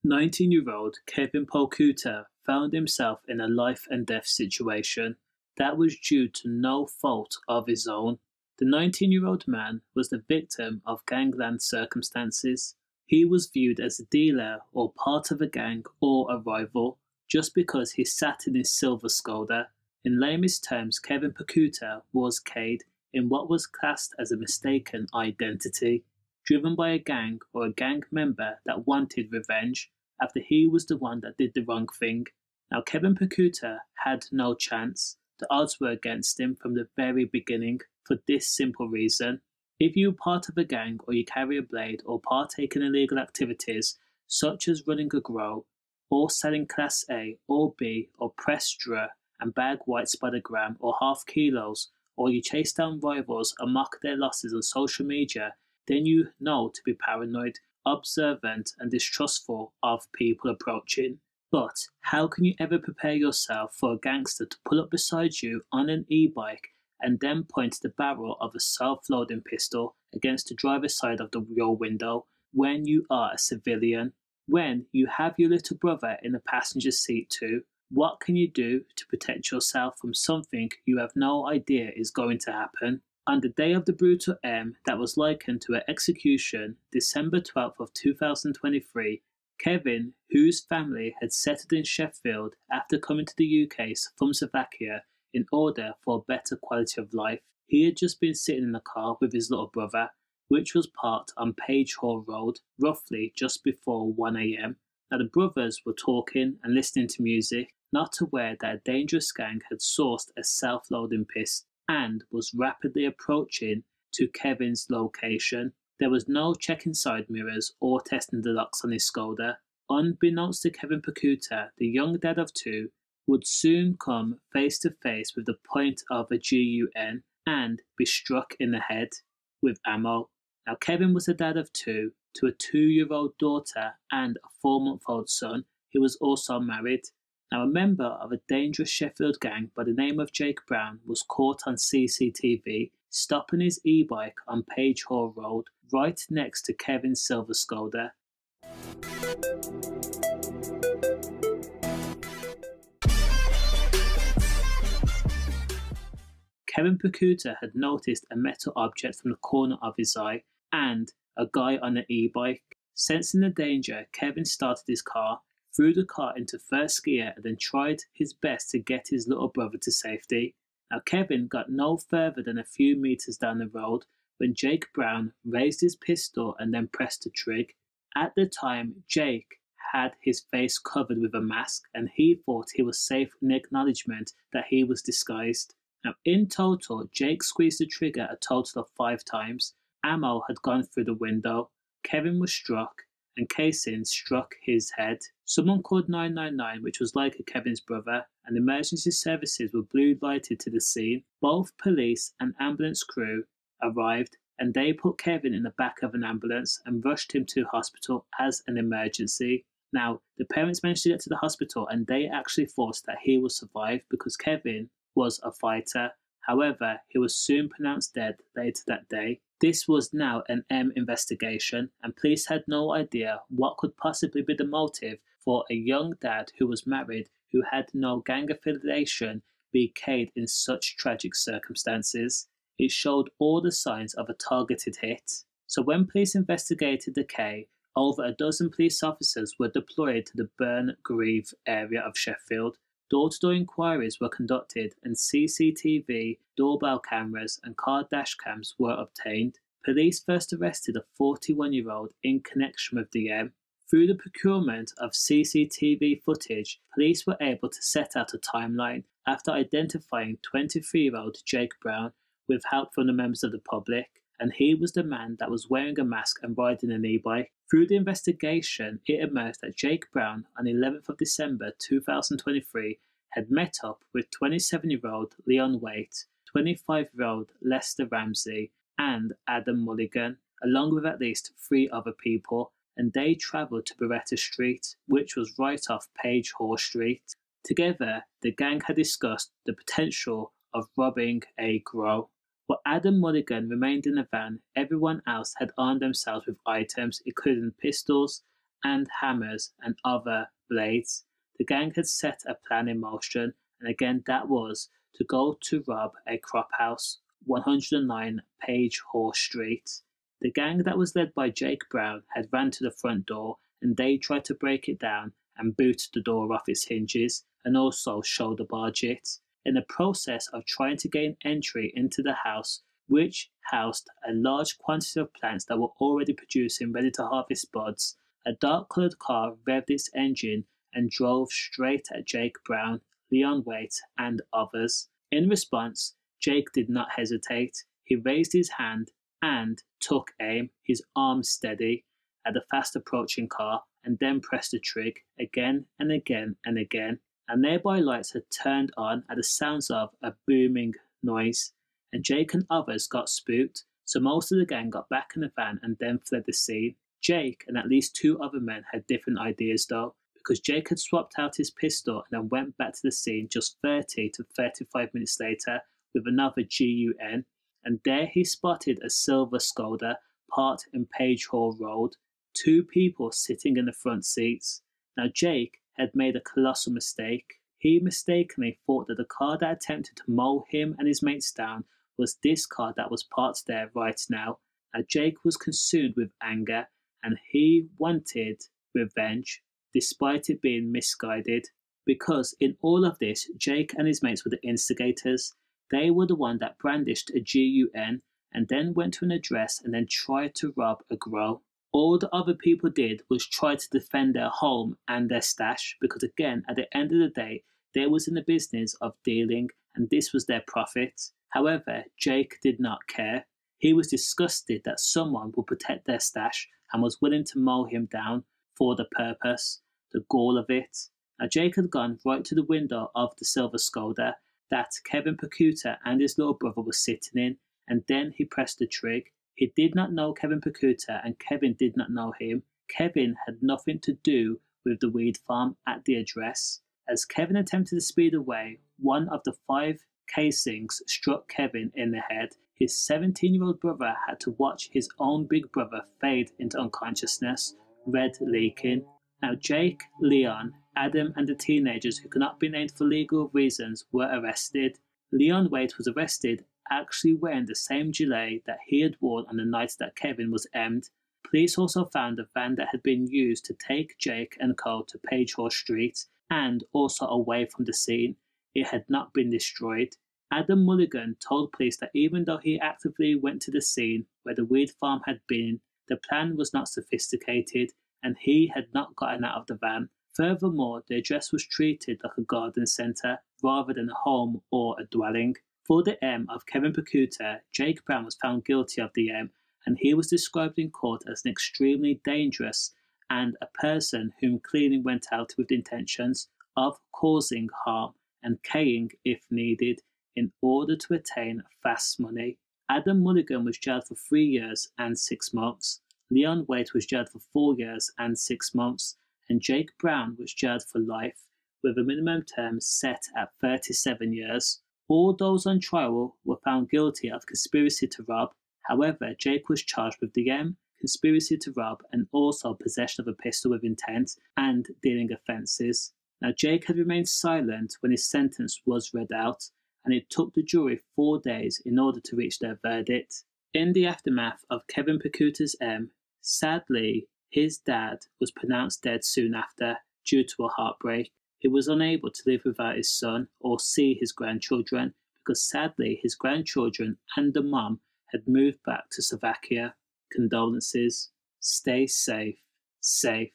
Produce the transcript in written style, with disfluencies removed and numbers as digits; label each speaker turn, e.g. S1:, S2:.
S1: 19-year-old Kevin Pokuta found himself in a life and death situation that was due to no fault of his own. The 19-year-old man was the victim of gangland circumstances. He was viewed as a dealer or part of a gang or a rival just because he sat in his silver Skoda. In lamest terms, Kevin Pokuta was caged in what was classed as a mistaken identity, driven by a gang or a gang member that wanted revenge after he was the one that did the wrong thing. Now, Kevin Pokuta had no chance. The odds were against him from the very beginning for this simple reason. If you are part of a gang or you carry a blade or partake in illegal activities such as running a grow or selling Class A or B or press drer and bag whites by the gram or half kilos, or you chase down rivals and mock their losses on social media, then you know to be paranoid, observant and distrustful of people approaching. But how can you ever prepare yourself for a gangster to pull up beside you on an e-bike and then point the barrel of a self-loading pistol against the driver's side of your window when you are a civilian? When you have your little brother in the passenger seat too, what can you do to protect yourself from something you have no idea is going to happen? On the day of the brutal M that was likened to an execution, December 12th of 2023, Kevin, whose family had settled in Sheffield after coming to the UK from Slovakia in order for a better quality of life, he had just been sitting in the car with his little brother, which was parked on Page Hall Road, roughly just before 1 a.m. Now the brothers were talking and listening to music, not aware that a dangerous gang had sourced a self-loading pistol and was rapidly approaching to Kevin's location. There was no checking side mirrors or testing the locks on his Skoda. Unbeknownst to Kevin Pokuta, the young dad of two would soon come face to face with the point of a gun and be struck in the head with ammo. Now Kevin was a dad of two to a 2-year-old daughter and a 4-month-old son. He was also married. Now, a member of a dangerous Sheffield gang by the name of Jake Brown was caught on CCTV stopping his e-bike on Page Hall Road right next to Kevin's silver Skoda. Kevin Pokuta had noticed a metal object from the corner of his eye and a guy on an e-bike. Sensing the danger, Kevin started his car, threw the car into first gear and then tried his best to get his little brother to safety. Now Kevin got no further than a few meters down the road when Jake Brown raised his pistol and then pressed the trigger. At the time, Jake had his face covered with a mask and he thought he was safe in acknowledgement that he was disguised. Now in total, Jake squeezed the trigger a total of 5 times. Ammo had gone through the window. Kevin was struck and casing struck his head. Someone called 999, which was like Kevin's brother, and emergency services were blue lighted to the scene. Both police and ambulance crew arrived and they put Kevin in the back of an ambulance and rushed him to hospital as an emergency. Now, the parents managed to get to the hospital and they actually thought that he would survive because Kevin was a fighter. However, he was soon pronounced dead later that day. This was now an M investigation, and police had no idea what could possibly be the motive for a young dad who was married, who had no gang affiliation, be caged in such tragic circumstances. It showed all the signs of a targeted hit. So when police investigated the K, over a dozen police officers were deployed to the Burn-Grieve area of Sheffield. Door-to-door inquiries were conducted and CCTV, doorbell cameras and car dash cams were obtained. Police first arrested a 41-year-old in connection with the M. Through the procurement of CCTV footage, police were able to set out a timeline after identifying 23-year-old Jake Brown with help from the members of the public, and he was the man that was wearing a mask and riding an e-bike. Through the investigation, it emerged that Jake Brown, on 11th of December 2023, had met up with 27-year-old Leon Waite, 25-year-old Lester Ramsey, and Adam Mulligan, along with at least 3 other people, and they travelled to Beretta Street, which was right off Page Hall Street. Together, the gang had discussed the potential of robbing a grow. While Adam Mulligan remained in the van, everyone else had armed themselves with items including pistols and hammers and other blades. The gang had set a plan in motion, and again that was to go to rob a crop house, 109 Page Horse Street. The gang that was led by Jake Brown had ran to the front door, and they tried to break it down and boot the door off its hinges and also shoulder barge it. In the process of trying to gain entry into the house, which housed a large quantity of plants that were already producing ready to harvest buds, a dark-coloured car revved its engine and drove straight at Jake Brown, Leon Waite, and others. In response, Jake did not hesitate. He raised his hand and took aim, his arm steady, at the fast-approaching car, and then pressed the trigger again and again and again. And nearby lights had turned on at the sounds of a booming noise, and Jake and others got spooked, so most of the gang got back in the van and then fled the scene. Jake and at least 2 other men had different ideas though, because Jake had swapped out his pistol and then went back to the scene just 30 to 35 minutes later with another gun, and there he spotted a silver Skoda parked in Page Hall Road, 2 people sitting in the front seats. Now Jake had made a colossal mistake. He mistakenly thought that the car that attempted to mow him and his mates down was this car that was parked there right now. Now Jake was consumed with anger, and he wanted revenge, despite it being misguided, because in all of this, Jake and his mates were the instigators. They were the one that brandished a gun and then went to an address and then tried to rob a grow. All the other people did was try to defend their home and their stash, because again, at the end of the day, they was in the business of dealing, and this was their profit. However, Jake did not care. He was disgusted that someone would protect their stash and was willing to mow him down for the purpose. The gall of it. Now Jake had gone right to the window of the silver Skoda that Kevin Pokuta and his little brother were sitting in, and then he pressed the trigger. He did not know Kevin Pokuta, and Kevin did not know him. Kevin had nothing to do with the weed farm at the address. As Kevin attempted to speed away, one of the 5 casings struck Kevin in the head. His 17-year-old brother had to watch his own big brother fade into unconsciousness, red leaking. Now Jake, Leon, Adam and the teenagers who could not be named for legal reasons were arrested. Leon Waite was arrested actually wearing the same gilet that he had worn on the night that Kevin was emmed. Police also found a van that had been used to take Jake and Co to Page Horse Street and also away from the scene. It had not been destroyed. Adam Mulligan told police that even though he actively went to the scene where the weed farm had been, the plan was not sophisticated and he had not gotten out of the van. Furthermore, the address was treated like a garden centre rather than a home or a dwelling. For the M of Kevin Pokuta, Jake Brown was found guilty of the M, and he was described in court as an extremely dangerous and a person whom clearly went out with the intentions of causing harm and K-ing if needed in order to attain fast money. Adam Mulligan was jailed for 3 years and 6 months. Leon Waite was jailed for 4 years and 6 months, and Jake Brown was jailed for life, with a minimum term set at 37 years. All those on trial were found guilty of conspiracy to rob. However, Jake was charged with the M, conspiracy to rob, and also possession of a pistol with intent and dealing offences. Now, Jake had remained silent when his sentence was read out, and it took the jury 4 days in order to reach their verdict. In the aftermath of Kevin Pokuta's M, sadly, his dad was pronounced dead soon after due to a heartbreak. He was unable to live without his son or see his grandchildren because sadly his grandchildren and the mum had moved back to Slovakia. Condolences. Stay safe. Safe.